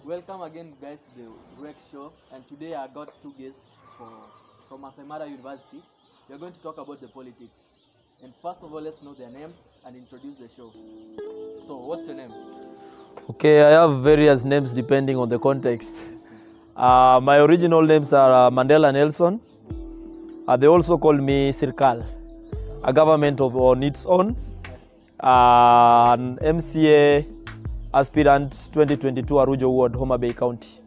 Welcome again, guys, to the Break Show. And today I got two guests from Maasai University. We are going to talk about the politics. And first of all, let's know their names and introduce the show. So, what's your name? Okay, I have various names depending on the context. My original names are Mandela Nelson. They also call me Sirkal, a government on its own, an MCA aspirant 2022 Arujo Ward, Homa Bay County.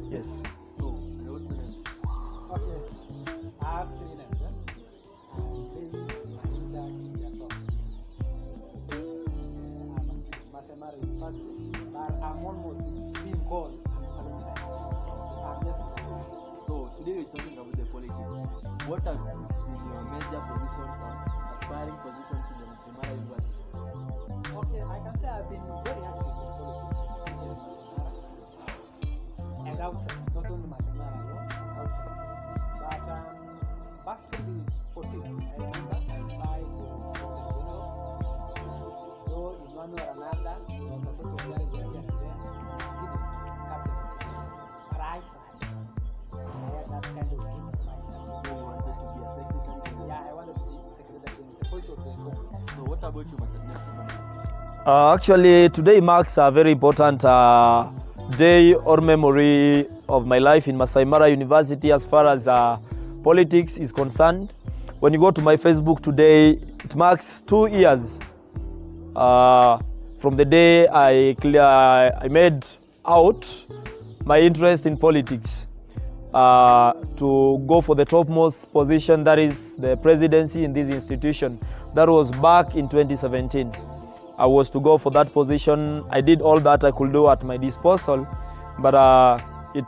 Yes. So, and what's your name? Okay, I have three names. I'm University, but I'm almost being called. So, today we're talking about the politics. What have been your major positions or aspiring positions in the Maasai University? Okay, I can say I've been very active in politics, and outside, not only Maasai alone, outside. But back in 2014, I remember I applied for though in one way or another, it was a sort of very here and there, given captaincy. But I tried. I had that kind of dream in myself. So, you wanted to be a secretary? Yeah, I wanted to be secretary in the voice of the government. So, what about you, Maasai? Actually, today marks a very important day or memory of my life in Masai Mara University as far as politics is concerned. When you go to my Facebook today, it marks 2 years from the day I made out my interest in politics to go for the topmost position, that is the presidency in this institution. That was back in 2017. I was to go for that position. I did all that I could do at my disposal, but it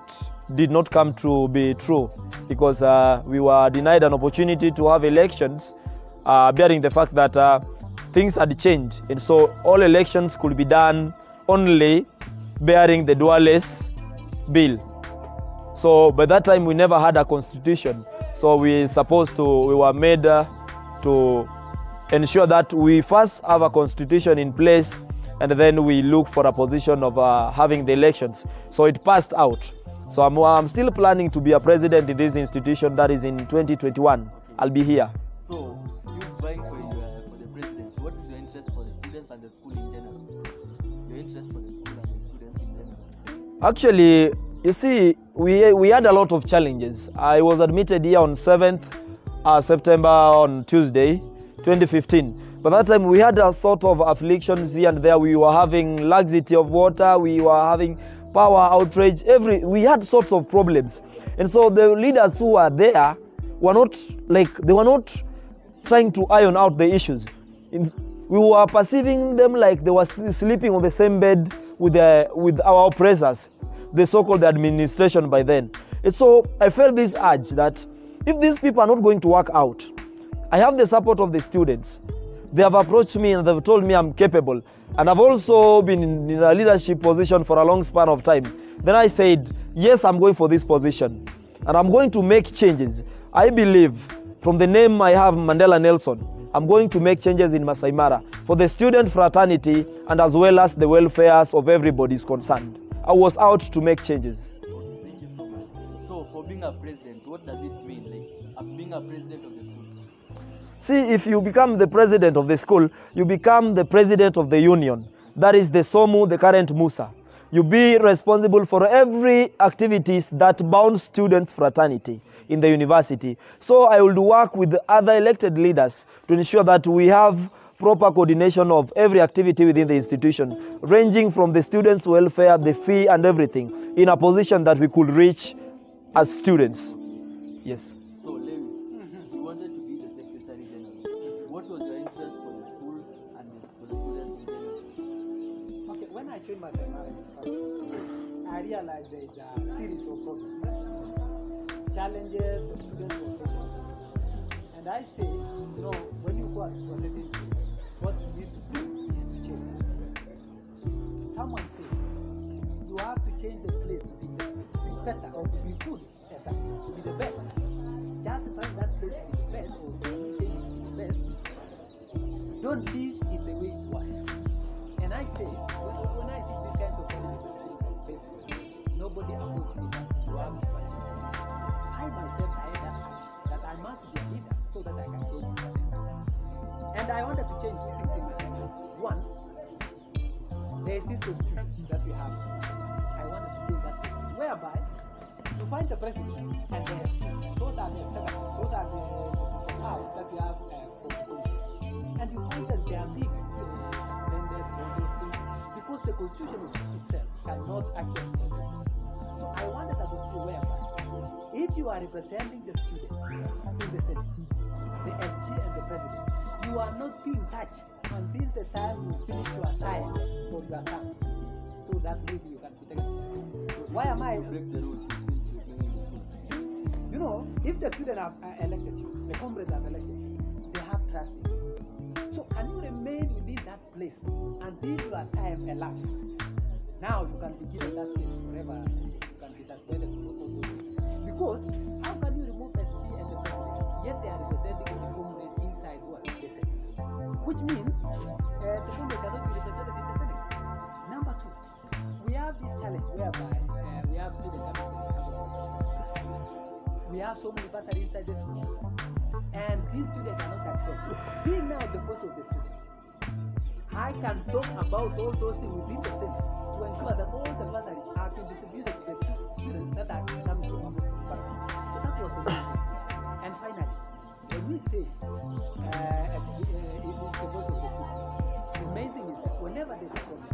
did not come to be true because we were denied an opportunity to have elections, bearing the fact that things had changed. And so all elections could be done only bearing the dual-less bill. So by that time, we never had a constitution. So we were made to ensure that we first have a constitution in place and then we look for a position of having the elections. So it passed out. So I'm still planning to be a president in this institution. That is in 2021. I'll be here. So, you vying for the presidency, what is your interest for the students and the school in general? Your interest for the school and the students in general? Actually, you see, we had a lot of challenges. I was admitted here on 7th September on Tuesday, 2015. By that time, we had a sort of afflictions here and there. We were having laxity of water. We were having power outrage. We had sorts of problems. And so the leaders who were there were not trying to iron out the issues. We were perceiving them like they were sleeping on the same bed with our oppressors, the so-called administration by then. And so I felt this urge that if these people are not going to work out, I have the support of the students. They have approached me and they've told me I'm capable. And I've also been in a leadership position for a long span of time. Then I said, yes, I'm going for this position. And I'm going to make changes. I believe from the name I have, Mandela Nelson, I'm going to make changes in Masai Mara for the student fraternity and as well as the welfare of everybody is concerned. I was out to make changes. Thank you so much. So, for being a president, what does it mean, being a president of the school? See, if you become the president of the school, you become the president of the union. That is the SOMU, the current Musa. You be responsible for every activities that bound students' fraternity in the university. So I will work with the other elected leaders to ensure that we have proper coordination of every activity within the institution, ranging from the students' welfare, the fee and everything, in a position that we could reach as students. Yes. So, Lewis, you wanted to be the Secretary General. What was your interest for the school and for the students in general? Okay, when I joined Maasai Mara University, I realized there is a series of problems, challenges the students were facing. And I say, when you go to a certain place, what you need to do is to change the place. Someone said, you have to change the place to be better or to be good, to be the best. Just find that place to be the best or to change it to the best. Don't live in the way it was. And I say, when I see these kinds of challenges, so that I can change myself. And I wanted to change two things in myself. One, there is this constitution that we have. I wanted to change that constitution, whereby you find the president and the SG. Those are the executives. Those are the powers that we have for the country. And you find that they are being suspended or those things because the constitution itself cannot actually do it. So I wanted a constitution whereby if you are representing the students in the Senate, the SG and the president, you are not being touched until the time you finish your time for your term. So that maybe you can be taken. Why am I? Break the rules. You know, if the students have elected you, the comrades have elected you, they have trust in you. So can you remain within that place until your time elapses? Now you can be given that place forever. You can be suspended for all those things. Because how can you remove SG and the president, yet they are representing the comrade inside what the Senate? Which means the comrade cannot be represented in the Senate. Number two, we have this challenge whereby we have students coming to the we have so many bursary inside the schools, and these students are not accessed. Being now the boss of the students, I can talk about all those things within the Senate to ensure that all the bursaries are to distributed to the students that are coming to our country. So that was the main thing. And finally, when we say it is the boss of the students, the main thing is that whenever there's a problem,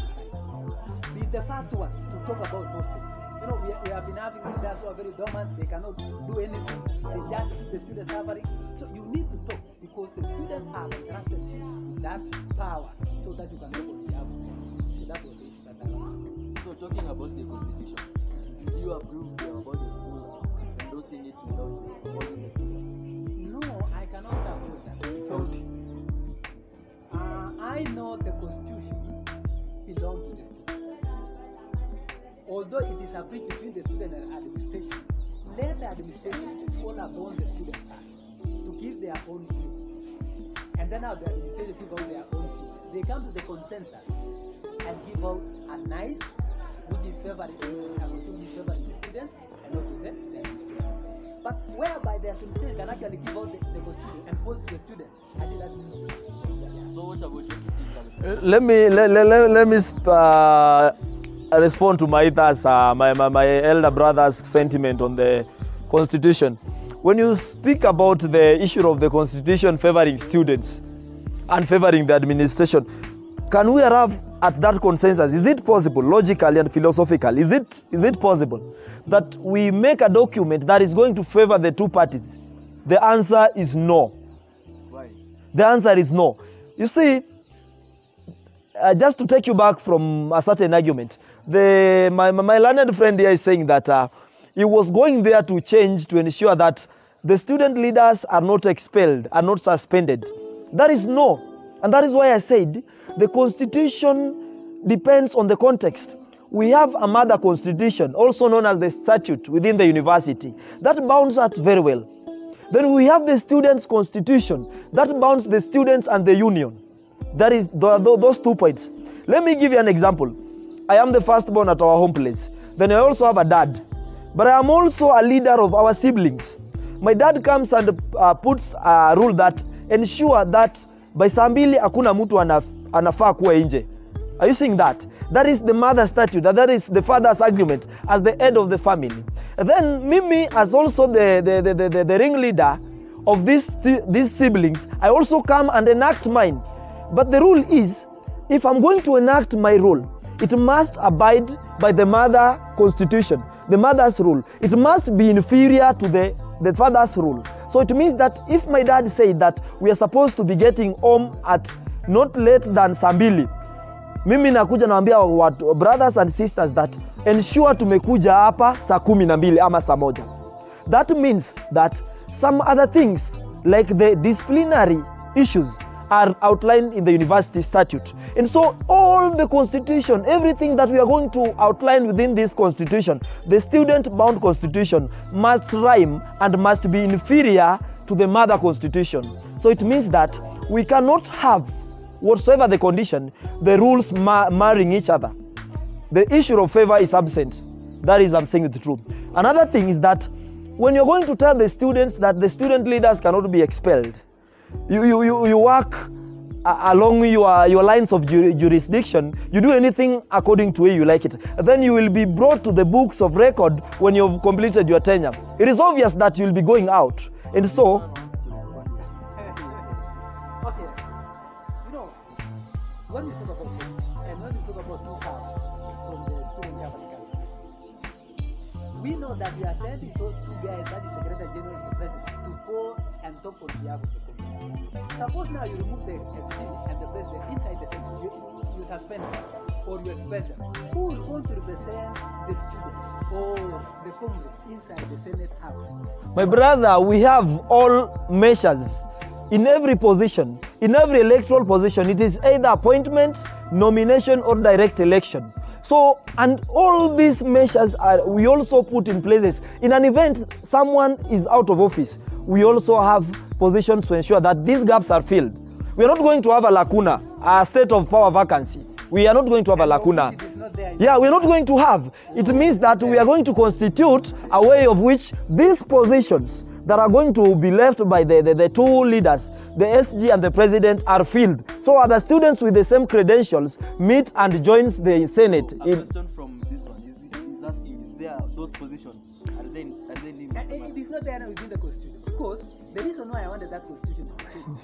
be the first one to talk about those things. You know, we have been having leaders who are very dormant, they cannot do anything, they just see the students suffering. So you need to talk because the students have entrusted you with that power so that you can talk on behalf of them. So that was the issue that I wanted. So talking about the constitution, do you approve about the school endorsing it without opposing the students? No, I cannot approve that because I know the constitution belongs to the students. Although it is a bridge between the student and administration, let the administration call upon the student first to give their own view. And then now the administration give out their own view. They come to the consensus and give out a nice, which is favoring the students and not to the administration. But whereby the administration can actually give out the constitution and force the students, I think that is not. So what about you? Let me respond to Mahither's, my elder brother's sentiment on the Constitution. When you speak about the issue of the Constitution favoring students and favoring the administration, can we arrive at that consensus? Is it possible, logically and philosophically, is it possible that we make a document that is going to favor the two parties? The answer is no. Why? The answer is no. You see, just to take you back from a certain argument, my learned friend here is saying that he was going there to change to ensure that the student leaders are not expelled, are not suspended. That is no. And that is why I said the Constitution depends on the context. We have a mother constitution, also known as the statute within the university, that bounds us very well. Then we have the students' constitution, that bounds the students and the union. That is those 2 points. Let me give you an example. I am the firstborn at our home place. Then I also have a dad. But I am also a leader of our siblings. My dad comes and puts a rule that ensure that by saa mbili hakuna mtu anafaa kuwa nje. Are you seeing that? That is the mother statute. That is the father's agreement as the head of the family. And then Mimi, as also the ringleader of these siblings, I also come and enact mine. But the rule is, if I'm going to enact my rule, it must abide by the mother constitution, the mother's rule. It must be inferior to the father's rule. So it means that if my dad said that we are supposed to be getting home at not late than saa mbili, mimi nakuja naambia watu, brothers and sisters, that ensure tumekuja hapa saa 12 ama saa 1. That means that some other things like the disciplinary issues are outlined in the university statute. And so all the constitution, everything that we are going to outline within this constitution, the student-bound constitution, must rhyme and must be inferior to the mother constitution. So it means that we cannot have, whatsoever the condition, the rules marrying each other. The issue of favor is absent. That is, I'm saying the truth. Another thing is that when you're going to tell the students that the student leaders cannot be expelled, you work along your lines of jurisdiction, you do anything according to where you like it. Then you will be brought to the books of record when you've completed your tenure. It is obvious that you'll be going out. And so, okay, you know, when we talk about change, and when we talk about two powers from the student government, we know that we are sending those two guys, that is Secretary General and the President, to go and talk on behalf of the community. Suppose now you remove the SG and the President inside the Senate, you suspend them or you expel them. Who will want to represent the students or the community inside the Senate House? my brother, we have all measures in every position, in every electoral position. It is either appointment, nomination, or direct election. So, and all these measures we also put in places. In an event, someone is out of office, we also have positions to ensure that these gaps are filled. We are not going to have a lacuna, a state of power vacancy. We are not going to have a lacuna. Yeah, we are not going to have. It means that we are going to constitute a way of which these positions that are going to be left by the two leaders, the SG and the President, are filled. So other students with the same credentials meet and joins the Senate. A question from this one is asking, is there those positions? Are they It is not there within the Constitution, because the reason why I wanted that Constitution to change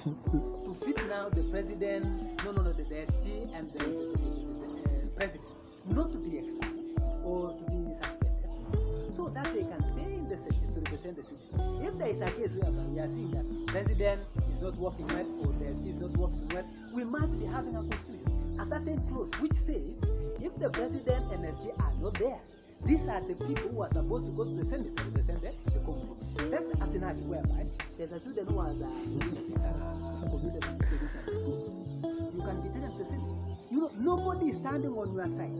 to fit now the President, the SG and the President, not to be expelled or to be suspended, so that they can stay in the Senate to represent the citizens. If there is a case where we are seeing that President is not working well or the SG is not working well, we must be having a Constitution, a certain clause which says if the President and SG are not there, these are the people who are supposed to go to the Senate to represent the community. That's a scenario whereby there's a student who has a computer studies at school. You can be taken to the Senate. You know, nobody is standing on your side.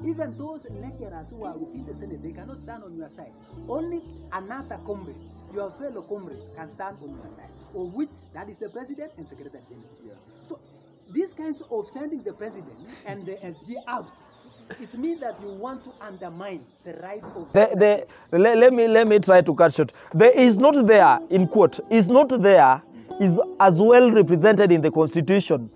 Even those lecturers who are within the Senate, they cannot stand on your side. Only another comrade, your fellow comrade, can stand on your side, of which that is the President and Secretary General. Yeah. So these kinds of sending the President and the SG out, it means that you want to undermine the right of let me try to cut short. There is not there, in quote, is not there, is as well represented in the Constitution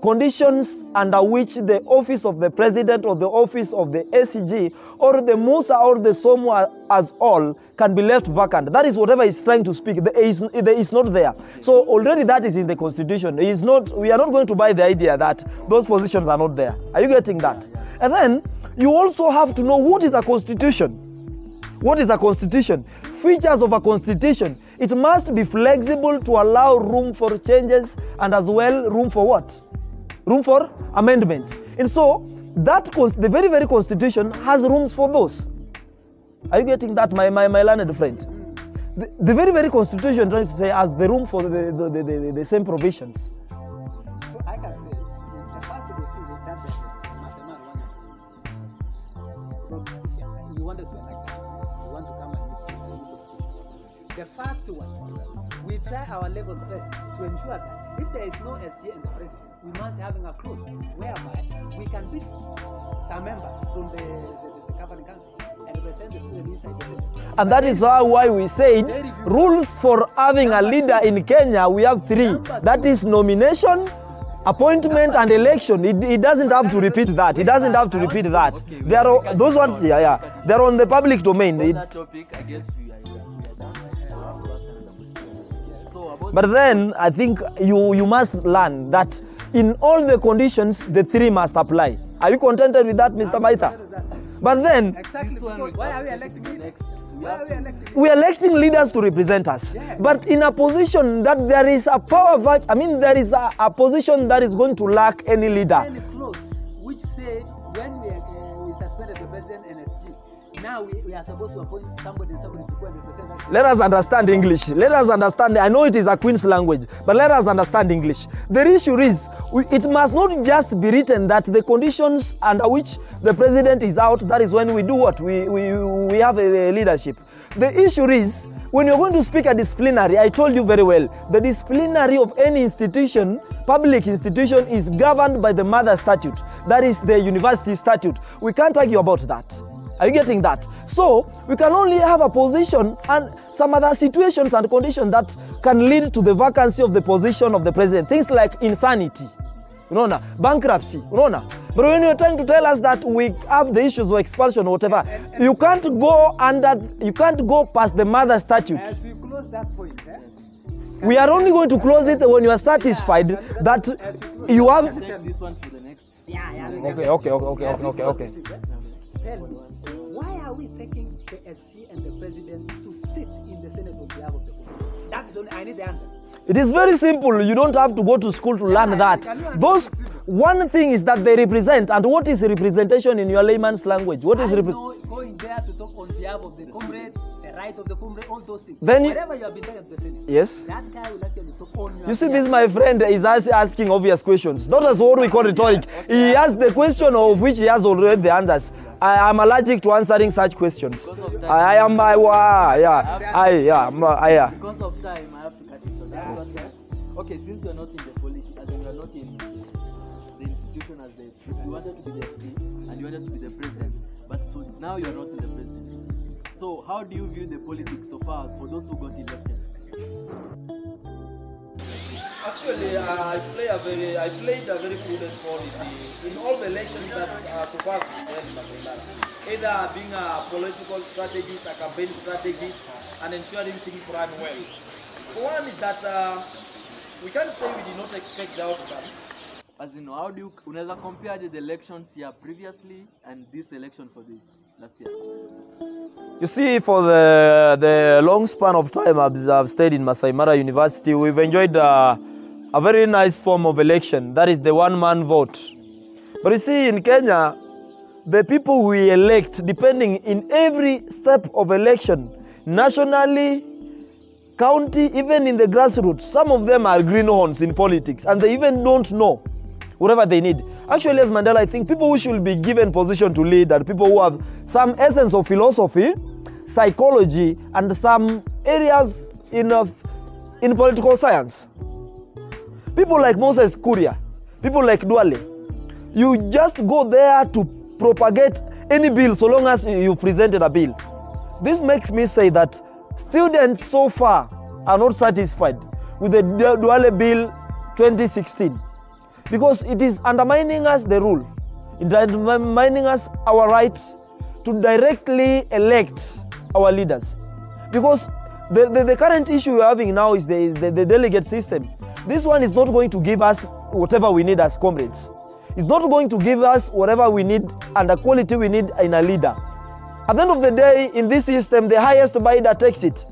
conditions under which the office of the President or the office of the SCG or the Musa or the Somo as all can be left vacant. That is whatever is trying to speak. There is not there. So already that is in the Constitution. It is not, we are not going to buy the idea that those positions are not there. Are you getting that? And then you also have to know what is a constitution. What is a constitution? Features of a constitution. It must be flexible to allow room for changes and as well room for what? Room for amendments. And so that the very, very constitution has rooms for those. Are you getting that, my learned friend? The very, very constitution trying to say has the room for the same provisions. So I can say the first constitution that the Maasai wanted to elect, you want to come and look at the constitution. The first one, we try our level first to ensure that if there is no SG and the President, we must having a clause whereby we can pick some members from the governing council and represent the student inside the Senate. And that is why we said rules for having a leader in Kenya, we have three. That is nomination, appointment, and election. It doesn't have to repeat that. It doesn't have to repeat that. Okay, there are those ones, yeah. They're on the public domain. On that topic, I guess we are done. But then I think you must learn that in all the conditions, the three must apply. Are you contented with that, Mr. Mahither? But then, exactly, why are we electing leaders? We are electing leaders to represent us. Yeah. But in a position that there is a power, there is a position that is going to lack any leader. Any clause which say when we suspended the President and SG, now we are supposed to appoint somebody to go and represent us. Let us understand English. Let us understand. I know it is a Queen's language, but let us understand English. The issue is, it must not just be written that the conditions under which the President is out, that is when we do what? We have a leadership. The issue is, when you're going to speak a disciplinary, I told you very well, the disciplinary of any institution, public institution, is governed by the mother statute. That is the university statute. We can't argue about that. Are you getting that? So we can only have a position and some other situations and conditions that can lead to the vacancy of the position of the president. Things like insanity, bankruptcy, But when you're trying to tell us that we have the issues of expulsion or whatever, you can't go past the mother statute. As we close that point, we are only going to close it when you are satisfied that you have. This one for the next. Okay. Tell me, why are we taking the SG and the president to sit in the Senate on behalf of the people? That's only, I need the answer. It is very simple. You don't have to go to school to learn that. One thing is that they represent, and what is representation in your layman's language? What is going there to talk on behalf of the comrades, the right of the comrade, all those things. Then wherever you have been taken to the Senate, yes, that guy will actually talk on your You see, this my friend is asking obvious questions. Not as what we call rhetoric. He asks the question of which he has already the answers. I am allergic to answering such questions. Because of time, I am my Because of time, I have to cut it short. Yes. Okay, since you are not in the politics, as in you are not in the institution as the you wanted to be the FD and you wanted to be the president, but so now you are not in the president. So how do you view the politics so far for those who got elected? Actually, I played a very prudent role in all the elections that so far been held in Masai Mara. Either being a political strategist, a campaign strategist, and ensuring things run well. For one is that we can't say we did not expect the outcome. As in, how do you unaweza compare the elections here previously and this election for the last year? You see, for the long span of time I've stayed in Masai Mara University, we've enjoyed a very nice form of election. That is the one-man vote. But you see, in Kenya, the people we elect, depending in every step of election, nationally, county, even in the grassroots, some of them are greenhorns in politics, and they even don't know whatever they need. Actually, as Mandela, I think people who should be given position to lead are people who have some essence of philosophy, psychology, and some areas in political science. People like Moses Kuria, people like Duale, you just go there to propagate any bill so long as you've presented a bill. This makes me say that students so far are not satisfied with the Duale Bill 2016 because it is undermining us the rule, it is undermining us our right to directly elect our leaders. Because the current issue we're having now is the delegate system. This one is not going to give us whatever we need as comrades. It's not going to give us whatever we need and the quality we need in a leader. At the end of the day, in this system, the highest bidder takes it.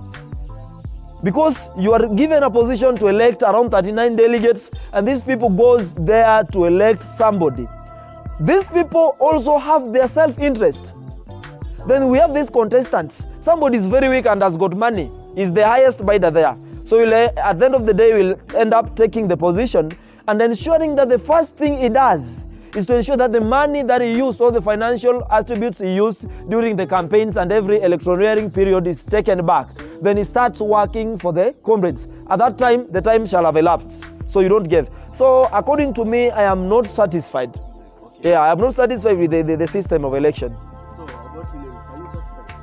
Because you are given a position to elect around 39 delegates, and these people goes there to elect somebody. These people also have their self-interest. Then we have these contestants. Somebody is very weak and has got money. Is the highest bidder there. So at the end of the day, we'll end up taking the position and ensuring that the first thing he does is to ensure that the money that he used, all the financial attributes he used during the campaigns and every electioneering period is taken back. Then he starts working for the comrades. At that time, the time shall have elapsed. So you don't give. So according to me, I am not satisfied. Okay. Yeah, I am not satisfied with the system of election. So about Hillary, are you satisfied?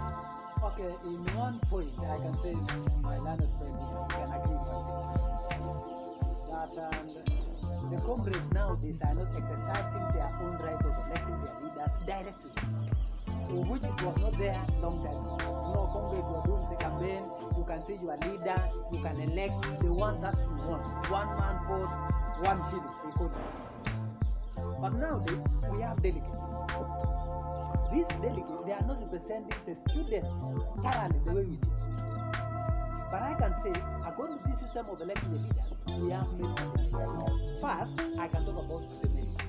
Okay, in one point, I can say my learned friend here can agree with my that the comrades nowadays are not exercising their own right of electing their leaders directly, which it was not there long time ago. No, comrades were doing the campaign. You can say you are leader. You can elect the one that you want. One man vote, one shilling. We call it. But nowadays we have delegates. These delegates, they are not representing the students thoroughly the way we did. But I can say, according to this system of electing the leaders, we have merit. First, I can talk about the merit.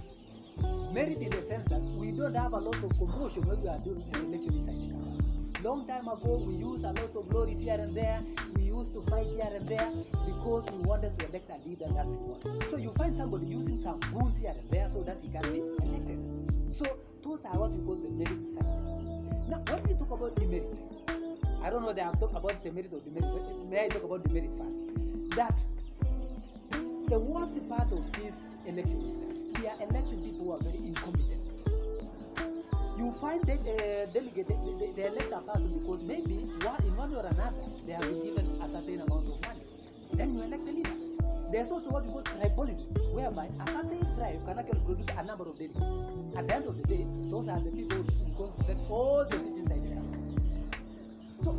Merit in the sense that we don't have a lot of commotion when we are doing the election inside the country. Long time ago, we used a lot of glories here and there. We used to fight here and there because we wanted to elect a leader that we want. So you find somebody using some goons here and there so that he can be elected. So those are what we call the merit side. Now, when we talk about demerit, I don't know whether I've talked about the merit or demerit, but may I talk about demerit first? That the worst part of this election is that we are electing people who are very incompetent. you find that delegate, they elect a person because maybe in one or another they have been given a certain amount of money. Then you elect a leader. There's also what we call tribalism, whereby a certain tribe can actually produce a number of delegates. At the end of the day, those are the people who are going to get all the cities in Nigeria. So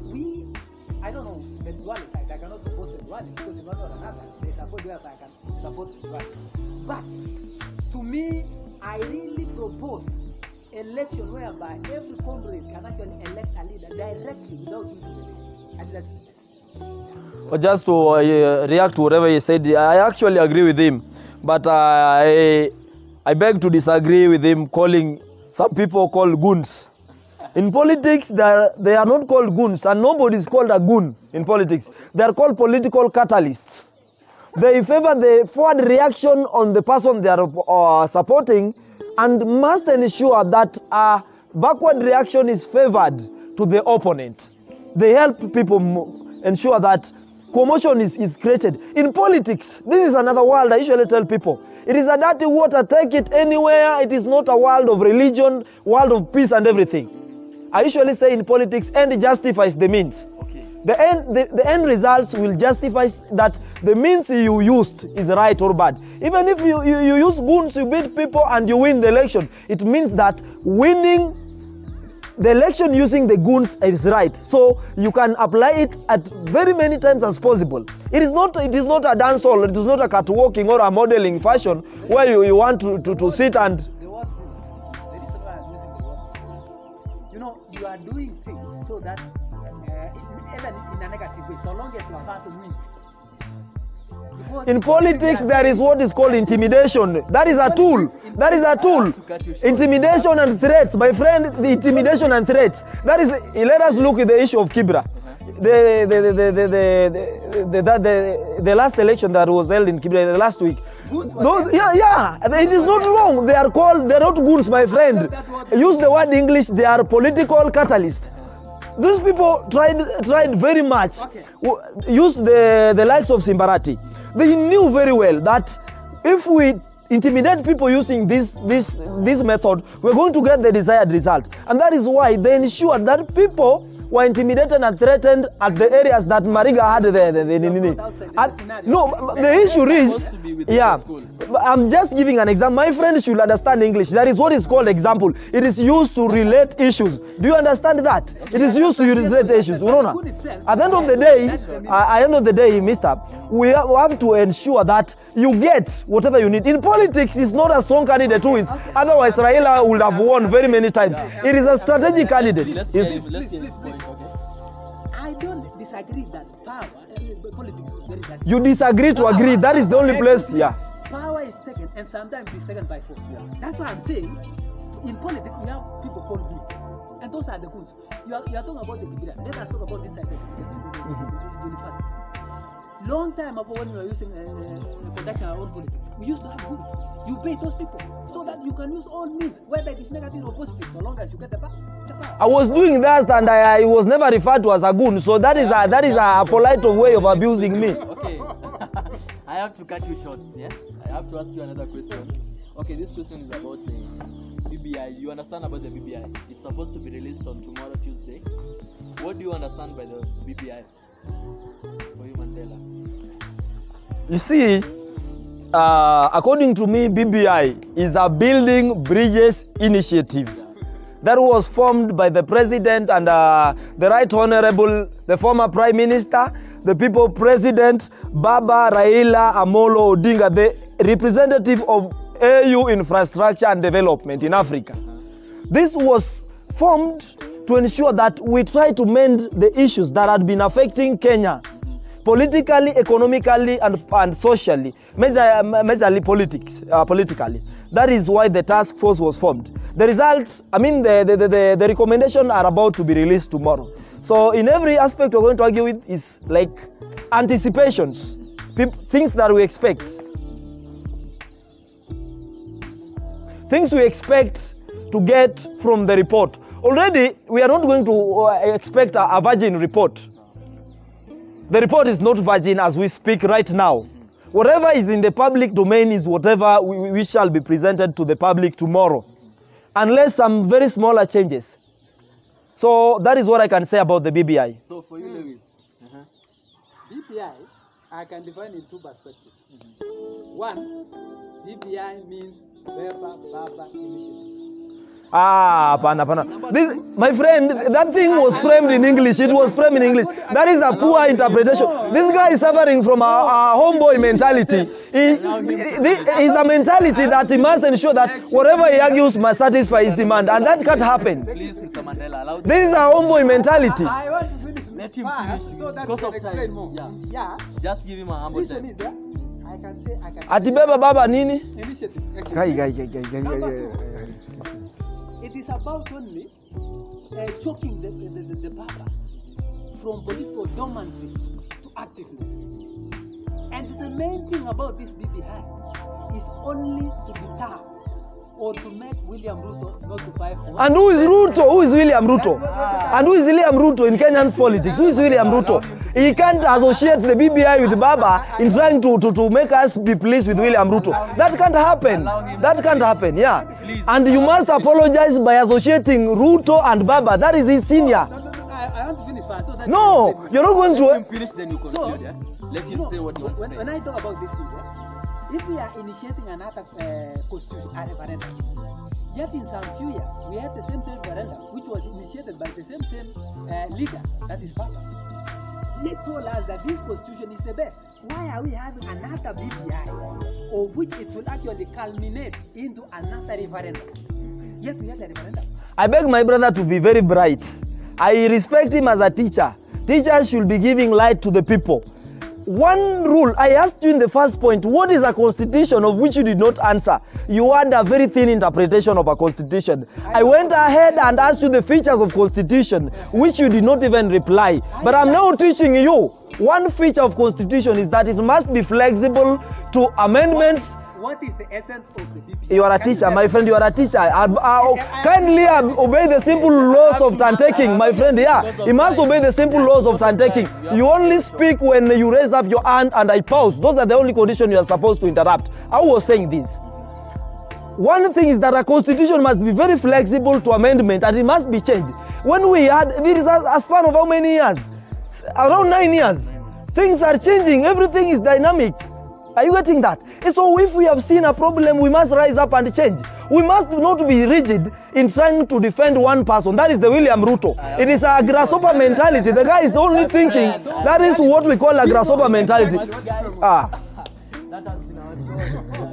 I don't know the dualist side. I cannot support the dualist because in one or another they support where I can support the dualist. But to me, I really propose election whereby every comrade can actually elect a leader directly without using the leader. And that's the best. Well, just to react to whatever he said, I actually agree with him. But I beg to disagree with him calling some people called goons. In politics, they are not called goons, and nobody is called a goon in politics. They are called political catalysts. They favor the forward reaction on the person they are supporting and must ensure that a backward reaction is favored to the opponent. They help people ensure that commotion is created. In politics, this is another world. I usually tell people, it is a dirty water, take it anywhere. It is not a world of religion, world of peace and everything. I usually say in politics, end justifies the means. Okay. The end results will justify that the means you used is right or bad. Even if you use goons, you beat people and you win the election, it means that winning the election using the goons is right. So you can apply it at very many times as possible. It is not a dance hall, it is not a catwalking or a modeling fashion where you want to sit and... The word goons, the reason why I'm using the word goons, you know, you are doing things so that even in a negative way, so long as your person wins. In politics, there is what is called intimidation. That is a tool. That is a tool. Intimidation and threats. My friend, the intimidation and threats. That is, let us look at the issue of Kibra. The last election that was held in Kibra last week. It is not wrong. They are not goons, my friend. Use the word English, they are political catalysts. These people tried very much, used the likes of Simbarati. They knew very well that if we intimidate people using this method, we're going to get the desired result. And that is why they ensured that people were intimidated and threatened at the areas that Mariga had the issue is, I'm just giving an example. My friend should understand English. That is what is called example. It is used to relate issues. Do you understand that? It is used to relate issues. At the end of the day, mister, we have to ensure that you get whatever you need. In politics, it's not a strong candidate who wins. Otherwise, Raila would have won very many times. It is a strategic candidate. I don't disagree that power, politics is very dirty. You disagree to agree. That is the only place, Power is taken, and sometimes it's taken by force. That's why I'm saying, in politics, we have people called goons. And those are the goons. You are talking about the Kibira. Let us talk about inside the university. Long time ago, when we were using conducting our own politics, we used to have goons. You pay those people so that you can use all means, whether it is negative or positive, so long as you get the power. I was doing that and I was never referred to as a goon, so that is a polite way of abusing me. Okay, I have to cut you short. Yeah, I have to ask you another question. Okay, this question is about the BBI. You understand about the BBI? It's supposed to be released on tomorrow, Tuesday. What do you understand by the BBI for you, Mandela? You see, according to me, BBI is a Building Bridges initiative that was formed by the President and the Right Honorable, the former Prime Minister, the People President, Baba Raila Amolo Odinga, the representative of AU Infrastructure and Development in Africa. This was formed to ensure that we try to mend the issues that had been affecting Kenya, politically, economically, and socially, majorly politically. That is why the task force was formed. The results, the recommendations are about to be released tomorrow. So in every aspect we're going to argue with is like anticipations, things that we expect. Things we expect to get from the report. Already, we are not going to expect a virgin report. The report is not virgin as we speak right now. Whatever is in the public domain is whatever we shall be presented to the public tomorrow. unless some very smaller changes. So that is what I can say about the BBI. So for you, Lewis, BBI, I can define in two perspectives. One, BBI means Beba Baba Initiative. Ah, pana. This, my friend, that thing was framed in English. It was framed in English. That is a poor interpretation. This guy is suffering from a homeboy mentality. It's a mentality that he must ensure that whatever he argues must satisfy his demand, and that can't happen. please, Mr. Mandela, allow This is a homeboy mentality. I want to finish Let him fast finish so that because we of can time. explain more. Yeah. Just give him a humble This one time. is there. I can say Atibeba baba nini? initiative. Guy. It is about only choking the Baba from political dormancy to activeness. And the main thing about this BBI is only to deter or to make William Ruto not to fight for. And who is Ruto? Who is William Ruto? And who is William Ruto in Kenyan's politics? Who is William Ruto? He can't associate the BBI with Baba in trying to make us be pleased with William Ruto. That can't happen. That can't happen, yeah. And you must apologize by associating Ruto and Baba. That is his senior. I want to finish fast. So that No, you're not going Let him to... finish, then you conclude, yeah? Let him say what he wants to say. when I talk about this thing, if we are initiating another constitution referendum, yet in some few years we had the same referendum which was initiated by the same leader, that is Baba. He told us that this constitution is the best. Why are we having another BBI of which it will actually culminate into another referendum? Yet we had a referendum. I beg my brother to be very bright. I respect him as a teacher. Teachers should be giving light to the people. One rule, I asked you in the first point, what is a constitution, of which you did not answer? You had a very thin interpretation of a constitution. I went ahead and asked you the features of constitution, which you did not even reply. But I'm now teaching you. One feature of constitution is that it must be flexible to amendments. What is the essence of the BBI? You are a teacher, my friend, you are a teacher. Kindly obey the simple laws of turn-taking, my friend. Yeah, you must obey the simple laws of turn-taking. You only speak when you raise up your hand and I pause. Those are the only conditions you are supposed to interrupt. I was saying this. One thing is that a constitution must be very flexible to amendment and it must be changed. When we had, this is a span of how many years? Around 9 years. Things are changing, everything is dynamic. Are you getting that? And so if we have seen a problem, we must rise up and change. We must not be rigid in trying to defend one person. That is the William Ruto. It is a grasshopper mentality. The guy is only thinking, that is what we call a grasshopper mentality. That has been our show.